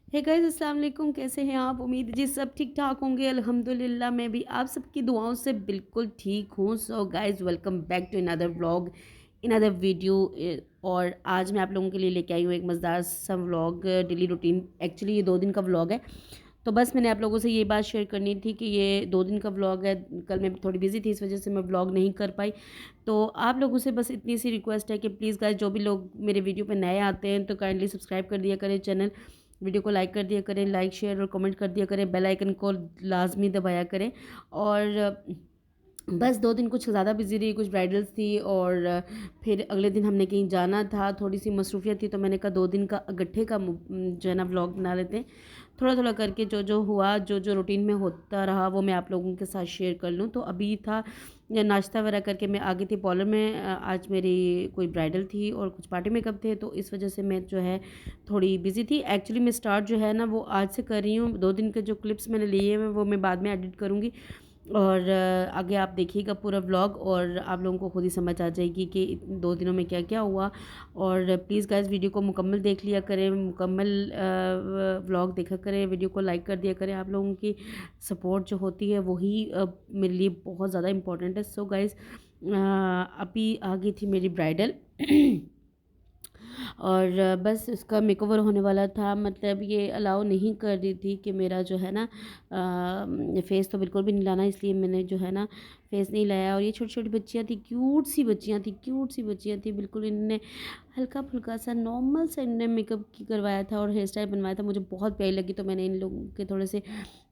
Hey guys, अस्सलाम वालेकुम। कैसे हैं आप? उम्मीद जी सब ठीक ठाक होंगे। अल्हम्दुलिल्लाह मैं भी आप सबकी दुआओं से बिल्कुल ठीक हूँ। So guys, welcome back to another vlog, another video. और आज मैं आप लोगों के लिए लेके आई हूँ एक मज़ेदार सा व्लॉग, डेली रूटीन। एक्चुअली ये 2 दिन का व्लॉग है। तो बस मैंने आप लोगों से ये बात शेयर करनी थी कि ये 2 दिन का व्लॉग है। कल मैं थोड़ी बिज़ी थी, इस वजह से मैं व्लॉग नहीं कर पाई। तो आप लोगों से बस इतनी सी रिक्वेस्ट है कि प्लीज़ गाइस, जो भी लोग मेरे वीडियो पे नए आते हैं तो काइंडली सब्सक्राइब कर दिया करें चैनल, वीडियो को लाइक कर दिया करें, लाइक शेयर और कमेंट कर दिया करें, बेल आइकन को लाजमी दबाया करें। और बस 2 दिन कुछ ज़्यादा बिज़ी रही, कुछ ब्राइडल्स थी और फिर अगले दिन हमने कहीं जाना था, थोड़ी-सी मसरूफ़ियत थी, तो मैंने कहा 2 दिन का इकट्ठे का जो है ना व्लॉग बना लेते हैं। थोड़ा-थोड़ा करके जो-जो हुआ, जो-जो रूटीन में होता रहा वो मैं आप लोगों के साथ शेयर कर लूँ। तो अभी था नाश्ता वगैरह करके मैं आ गई थी पार्लर में। आज मेरी कोई ब्राइडल थी और कुछ पार्टी मेकअप थे, तो इस वजह से मैं जो है थोड़ी बिज़ी थी। एक्चुअली मैं स्टार्ट जो है ना वो आज से कर रही हूँ। 2 दिन के जो क्लिप्स मैंने लिए हैं वो मैं बाद में एडिट करूँगी। और आगे आप देखिएगा पूरा व्लॉग और आप लोगों को खुद ही समझ आ जाएगी कि 2 दिनों में क्या-क्या हुआ। और प्लीज़ गाइस, वीडियो को मुकम्मल देख लिया करें, मुकम्मल व्लॉग देखा करें, वीडियो को लाइक कर दिया करें। आप लोगों की सपोर्ट जो होती है वही मेरे लिए बहुत ज़्यादा इम्पोर्टेंट है। सो गाइस, अभी आ गई थी मेरी ब्राइडल और बस उसका मेकओवर होने वाला था। मतलब ये अलाउ नहीं कर रही थी कि मेरा जो है ना फ़ेस तो बिल्कुल भी नहीं लाना, इसलिए मैंने जो है ना फ़ेस नहीं लाया। और ये छोटी-छोटी बच्चियाँ थी, क्यूट सी बच्चियाँ थी बिल्कुल। इन्होंने हल्का-फुल्का सा नॉर्मल सा इन्होंने मेकअप करवाया था और हेयर स्टाइल बनवाया था। मुझे बहुत प्यारी लगी, तो मैंने इन लोगों के थोड़े से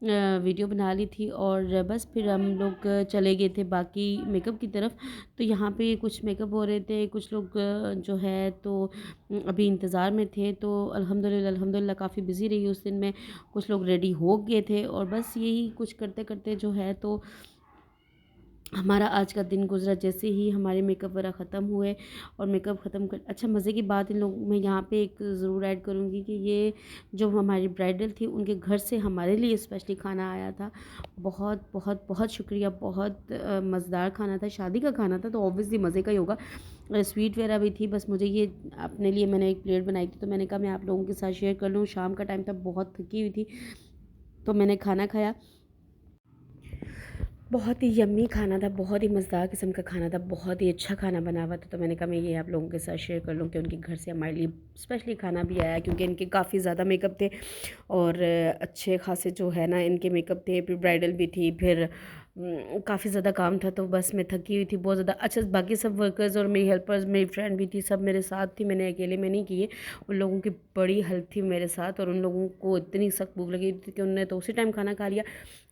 वीडियो बना ली थी। और बस फिर हम लोग चले गए थे बाकी मेकअप की तरफ। तो यहाँ पे कुछ मेकअप हो रहे थे, कुछ लोग जो है तो अभी इंतज़ार में थे। तो अल्हम्दुलिल्लाह काफ़ी बिज़ी रही उस दिन मैं। कुछ लोग रेडी हो गए थे और बस यही कुछ करते-करते जो है तो हमारा आज का दिन गुज़रा। जैसे ही हमारे मेकअप वगैरह ख़त्म हुए और मेकअप ख़त्म कर, अच्छा मज़े की बात इन लोग मैं यहाँ पे एक ज़रूर ऐड करूँगी कि ये जो हमारी ब्राइडल थी उनके घर से हमारे लिए स्पेशली खाना आया था। बहुत बहुत बहुत शुक्रिया। बहुत मज़ेदार खाना था, शादी का खाना था तो ऑब्वियसली मज़े का ही होगा। स्वीट वगैरह भी थी। बस मुझे ये अपने लिए मैंने एक प्लेट बनाई थी, तो मैंने कहा मैं आप लोगों के साथ शेयर कर लूँ। शाम का टाइम था, बहुत थकी हुई थी, तो मैंने खाना खाया। बहुत ही यम्मी खाना था, बहुत ही मज़ेदार किस्म का खाना था, बहुत ही अच्छा खाना बना हुआ था। तो मैंने कहा मैं ये आप लोगों के साथ शेयर कर लूँ कि उनके घर से हमारे लिए स्पेशली खाना भी आया, क्योंकि इनके काफ़ी ज़्यादा मेकअप थे और अच्छे खासे जो है ना इनके मेकअप थे। फिर ब्राइडल भी थी, फिर काफ़ी ज़्यादा काम था, तो बस मैं थकी हुई थी बहुत ज़्यादा। अच्छा, बाकी सब वर्कर्स और मेरी हेल्पर्स, मेरी फ्रेंड भी थी, सब मेरे साथ थी, मैंने अकेले में नहीं किए। उन लोगों की बड़ी हेल्प थी मेरे साथ और उन लोगों को इतनी सख्त भूख लगी थी कि उन्होंने तो उसी टाइम खाना खा लिया।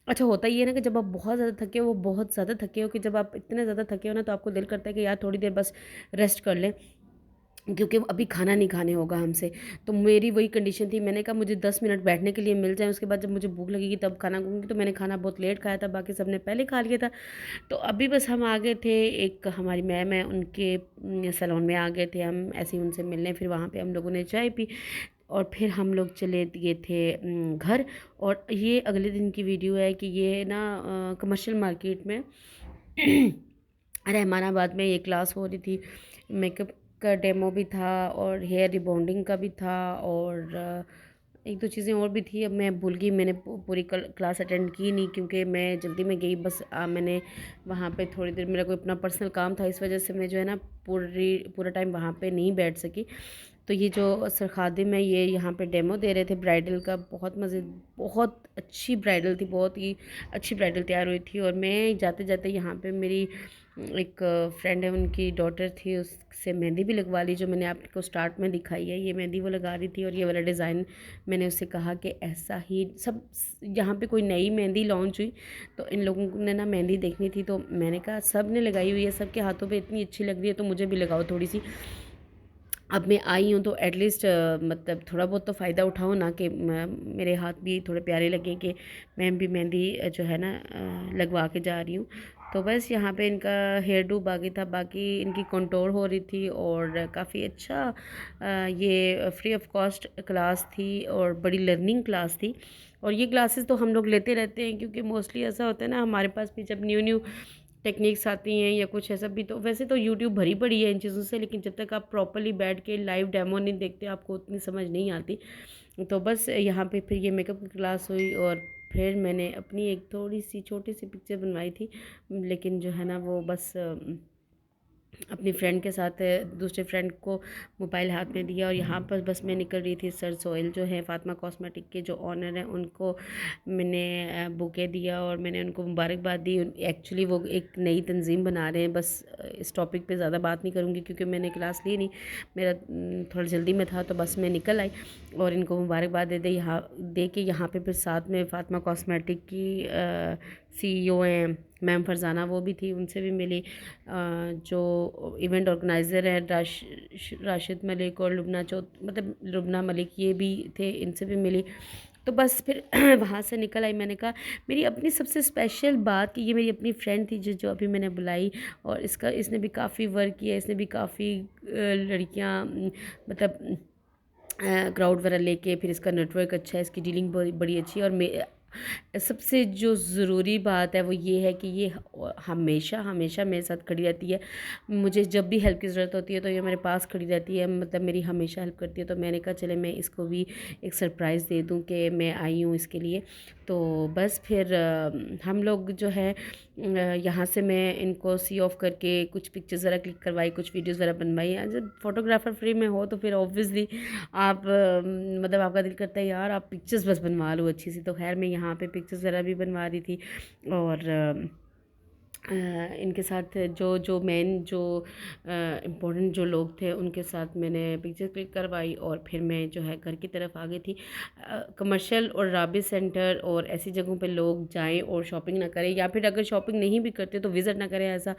अच्छा, होता ये है ना कि जब आप बहुत ज़्यादा थके हो, वो बहुत ज़्यादा थके हो कि जब आप इतने ज़्यादा थके हो ना तो आपको दिल करता है कि यार थोड़ी देर बस रेस्ट कर लें, क्योंकि अभी खाना नहीं खाने होगा हमसे। तो मेरी वही कंडीशन थी। मैंने कहा मुझे 10 मिनट बैठने के लिए मिल जाए, उसके बाद जब मुझे भूख लगेगी तब खाना खाऊँगी। तो मैंने खाना बहुत लेट खाया था, बाकी सब ने पहले खा लिया था। तो अभी बस हम आ गए थे, एक हमारी मैम है उनके सैलून में आ गए थे हम ऐसे ही उनसे मिलने। फिर वहाँ पे हम लोगों ने चाय पी और फिर हम लोग चले गए थे घर। और ये अगले दिन की वीडियो है कि ये ना कमर्शियल मार्केट में रहमानाबाद में ये क्लास हो रही थी। मेकअप का डेमो भी था और हेयर रिबॉन्डिंग का भी था और एक दो चीज़ें और भी थी। अब मैं भूल गई, मैंने पूरी क्लास अटेंड की नहीं क्योंकि मैं जल्दी में गई। बस मैंने वहाँ पे थोड़ी देर, मेरा कोई अपना पर्सनल काम था, इस वजह से मैं जो है ना पूरा टाइम वहाँ पे नहीं बैठ सकी। तो ये जो सर खादिम है ये यहाँ पे डेमो दे रहे थे ब्राइडल का। बहुत अच्छी ब्राइडल थी, बहुत ही अच्छी ब्राइडल तैयार हुई थी। और मैं जाते जाते यहाँ पे मेरी एक फ्रेंड है, उनकी डॉटर थी, उससे मेहंदी भी लगवा ली, जो मैंने आपको स्टार्ट में दिखाई है। ये मेहंदी वो लगा रही थी और ये वाला डिज़ाइन मैंने उससे कहा कि ऐसा ही सब, यहाँ पे कोई नई मेहंदी लॉन्च हुई तो इन लोगों ने ना मेहंदी देखनी थी, तो मैंने कहा सब ने लगाई हुई है, सबके हाथों पे इतनी अच्छी लग रही है तो मुझे भी लगाओ थोड़ी सी। अब मैं आई हूँ तो एटलीस्ट मतलब थोड़ा बहुत तो फ़ायदा उठाऊँ ना, कि मेरे हाथ भी थोड़े प्यारे लगें कि मैं भी मेहंदी जो है ना लगवा के जा रही हूँ। तो बस यहाँ पे इनका हेयर डू बाकी था, बाकी इनकी कंटूर हो रही थी और काफ़ी अच्छा ये फ्री ऑफ कॉस्ट क्लास थी और बड़ी लर्निंग क्लास थी। और ये क्लासेस तो हम लोग लेते रहते हैं, क्योंकि मोस्टली ऐसा होता है ना हमारे पास भी, जब न्यू न्यू टेक्निक्स आती हैं या कुछ ऐसा भी, तो वैसे तो यूट्यूब भरी पड़ी है इन चीज़ों से, लेकिन जब तक आप प्रॉपर्ली बैठ के लाइव डेमो नहीं देखते आपको उतनी समझ नहीं आती। तो बस यहाँ पे फिर ये मेकअप की क्लास हुई और फिर मैंने अपनी एक थोड़ी सी छोटी सी पिक्चर बनवाई थी, लेकिन जो है ना वो बस अपनी फ्रेंड के साथ दूसरे फ्रेंड को मोबाइल हाथ में दिया और यहाँ पर बस मैं निकल रही थी। सर सोहेल जो है फातिमा कॉस्मेटिक के जो ऑनर हैं उनको मैंने बुके दिया और मैंने उनको मुबारकबाद दी। एक्चुअली वो एक नई तंजीम बना रहे हैं। बस इस टॉपिक पे ज़्यादा बात नहीं करूँगी क्योंकि मैंने क्लास ली नहीं, मेरा थोड़ा जल्दी में था, तो बस मैं निकल आई और इनको मुबारकबाद दे के यहाँ पे फिर साथ में फातिमा कॉस्मेटिक की CEO हैं मैम फरजाना, वो भी थी, उनसे भी मिली। जो इवेंट ऑर्गेनाइज़र हैं राशिद मलिक और लुबना मतलब लुबना मलिक, ये भी थे, इनसे भी मिली। तो बस फिर वहाँ से निकल आई। मैंने कहा मेरी अपनी सबसे स्पेशल बात कि ये मेरी अपनी फ्रेंड थी जो अभी मैंने बुलाई, और इसने भी काफ़ी वर्क किया, इसने भी काफ़ी लड़कियाँ मतलब क्राउड वगैरह लेके, फिर इसका नेटवर्क अच्छा है, इसकी डीलिंग बड़ी अच्छी है। और सबसे जो ज़रूरी बात है वो ये है कि ये हमेशा हमेशा मेरे साथ खड़ी रहती है। मुझे जब भी हेल्प की ज़रूरत होती है तो ये मेरे पास खड़ी रहती है, मतलब मेरी हमेशा हेल्प करती है। तो मैंने कहा चले मैं इसको भी एक सरप्राइज़ दे दूँ कि मैं आई हूँ इसके लिए। तो बस फिर हम लोग जो है यहाँ से मैं इनको सी ऑफ करके कुछ पिक्चर्स वगैरह क्लिक करवाई, कुछ वीडियोज़ वगैरह बनवाई। जब फोटोग्राफ़र फ्री में हो तो फिर ऑब्वियसली आप मतलब आपका दिल करता है यार आप पिक्चर्स बस बनवा लो अच्छी सी। तो खैर मैं यहाँ पे पिक्चर्स वगैरह भी बनवा रही थी और इनके साथ जो मेन जो इम्पोर्टेंट जो लोग थे उनके साथ मैंने पिक्चर क्लिक करवाई और फिर मैं जो है घर की तरफ आ गई थी। कमर्शियल और राबी सेंटर और ऐसी जगहों पे लोग जाएं और शॉपिंग ना करें, या फिर अगर शॉपिंग नहीं भी करते तो विज़िट ना करें, ऐसा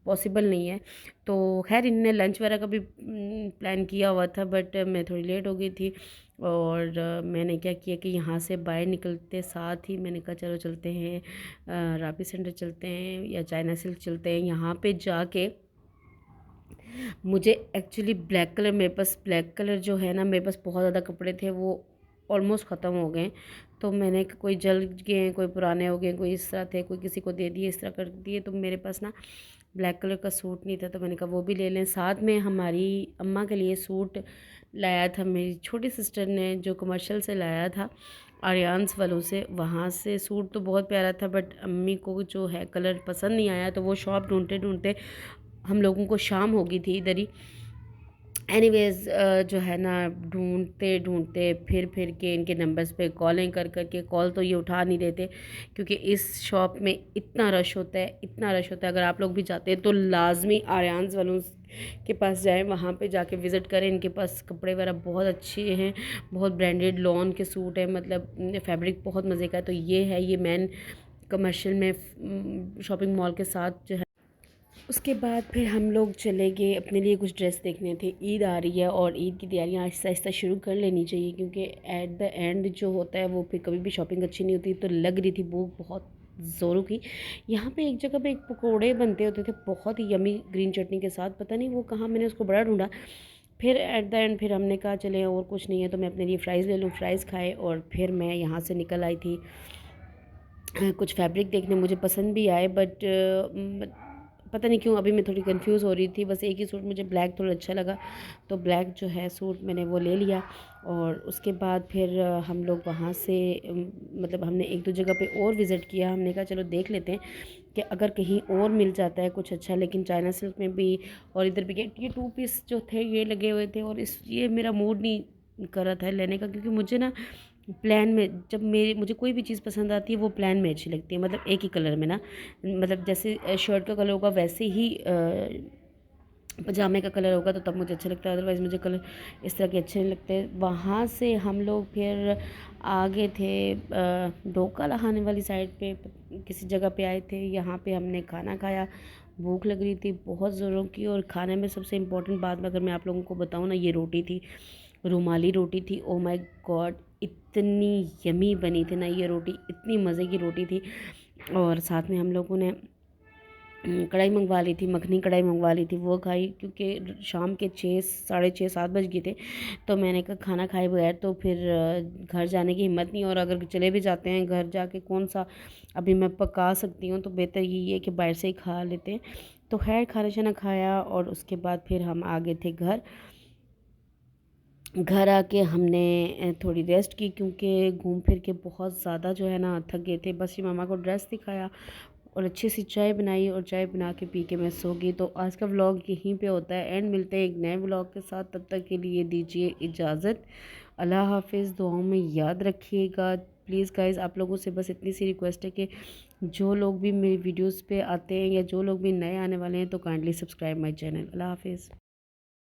पॉसिबल नहीं है। तो खैर इनने लंच वगैरह का भी प्लान किया हुआ था, बट मैं थोड़ी लेट हो गई थी और मैंने क्या किया कि यहाँ से बाहर निकलते साथ ही मैंने कहा चलो चलते हैं राबी सेंटर चलते हैं या चाइना सिल्क चलते हैं। यहाँ पे जाके मुझे एक्चुअली ब्लैक कलर, मेरे पास ब्लैक कलर जो है ना, मेरे पास बहुत ज़्यादा कपड़े थे, वो ऑलमोस्ट ख़त्म हो गए। तो मैंने कोई जल गए, कोई पुराने हो गए, कोई इस तरह थे, कोई किसी को दे दिए, इस तरह कर दिए। तो मेरे पास ना ब्लैक कलर का सूट नहीं था, तो मैंने कहा वो भी ले लें। साथ में हमारी अम्मा के लिए सूट लाया था मेरी छोटी सिस्टर ने, जो कमर्शियल से लाया था आर्यांस वालों से। वहाँ से सूट तो बहुत प्यारा था, बट अम्मी को जो है कलर पसंद नहीं आया, तो वो शॉप ढूंढते ढूंढते हम लोगों को शाम हो गई थी इधर ही। एनीवेज़ जो है ना ढूंढते ढूंढते फिर के इनके नंबर्स पे कॉलिंग कर के, कॉल तो ये उठा नहीं देते क्योंकि इस शॉप में इतना रश होता है, इतना रश होता है। अगर आप लोग भी जाते हैं तो लाजमी आर्यांस वालों के पास जाएं, वहाँ पे जाके विज़िट करें। इनके पास कपड़े वगैरह बहुत अच्छे हैं, बहुत ब्रांडेड लॉन के सूट हैं, मतलब फैब्रिक बहुत मज़े का है। तो ये है ये मैन कमर्शियल में शॉपिंग मॉल के साथ जो है। उसके बाद फिर हम लोग चले गए अपने लिए कुछ ड्रेस देखने थे। ईद आ रही है और ईद की तैयारियां आहिस्ता आहिस्ता शुरू कर लेनी चाहिए क्योंकि एट द एंड जो होता है वो फिर कभी भी शॉपिंग अच्छी नहीं होती। तो लग रही थी भूख बहुत ज़ोरों की। यहाँ पे एक जगह पे एक पकोड़े बनते होते थे बहुत ही यमी ग्रीन चटनी के साथ, पता नहीं वो कहाँ, मैंने उसको बड़ा ढूंढा। फिर एट द एंड फिर हमने कहा चले और कुछ नहीं है तो मैं अपने लिए फ़्राइज़ ले लूँ। फ़्राइज़ खाए और फिर मैं यहाँ से निकल आई थी कुछ फैब्रिक देखने, मुझे पसंद भी आए, बट पता नहीं क्यों अभी मैं थोड़ी कंफ्यूज हो रही थी। बस एक ही सूट मुझे ब्लैक थोड़ा अच्छा लगा, तो ब्लैक जो है सूट मैंने वो ले लिया। और उसके बाद फिर हम लोग वहाँ से मतलब हमने एक दो जगह पे और विज़िट किया। हमने कहा चलो देख लेते हैं कि अगर कहीं और मिल जाता है कुछ अच्छा। लेकिन चाइना सिल्क में भी और इधर भी ये 2 पीस जो थे ये लगे हुए थे, और ये मेरा मूड नहीं कर रहा था लेने का क्योंकि मुझे ना प्लान में जब मुझे कोई भी चीज़ पसंद आती है वो प्लान में अच्छी लगती है, मतलब एक ही कलर में ना, मतलब जैसे शर्ट का कलर होगा वैसे ही पजामे का कलर होगा तो तब मुझे अच्छा लगता है, अदरवाइज़ मुझे कलर इस तरह के अच्छे नहीं लगते। वहाँ से हम लोग फिर आगे थे डोका लहाने वाली साइड पे किसी जगह पे आए थे। यहाँ पे हमने खाना खाया, भूख लग रही थी बहुत ज़ोरों की। और खाने में सबसे इम्पोर्टेंट बात में अगर मैं आप लोगों को बताऊँ ना, ये रोटी थी, रुमाली रोटी थी। ओ माय गॉड इतनी यमी बनी थी ना ये रोटी, इतनी मज़े की रोटी थी। और साथ में हम लोगों ने कढ़ाई मंगवा ली थी, मखनी कढ़ाई मंगवा ली थी, वो खाई क्योंकि शाम के 6 साढ़े 6 7 बज गए थे। तो मैंने कहा खाना खाए बगैर तो फिर घर जाने की हिम्मत नहीं, और अगर चले भी जाते हैं घर जाके कौन सा अभी मैं पका सकती हूँ, तो बेहतर यही है कि बाहर से ही खा लेते हैं। तो खैर खाना शाना खाया और उसके बाद फिर हम आ गए थे घर। घर आके हमने थोड़ी रेस्ट की, क्योंकि घूम फिर के बहुत ज़्यादा जो है ना थक गए थे। बस ये मामा को ड्रेस दिखाया और अच्छी सी चाय बनाई और चाय बना के पी के मैं सो गई। तो आज का व्लॉग यहीं पे होता है एंड। मिलते हैं एक नए व्लॉग के साथ, तब तक के लिए दीजिए इजाज़त। अल्लाह हाफिज़। दुआओं में याद रखिएगा प्लीज़ गाइज़। आप लोगों से बस इतनी सी रिक्वेस्ट है कि जो लोग भी मेरी वीडियोज़ पे आते हैं या जो लोग भी नए आने वाले हैं तो काइंडली सब्सक्राइब माई चैनल। अल्लाह हाफिज़।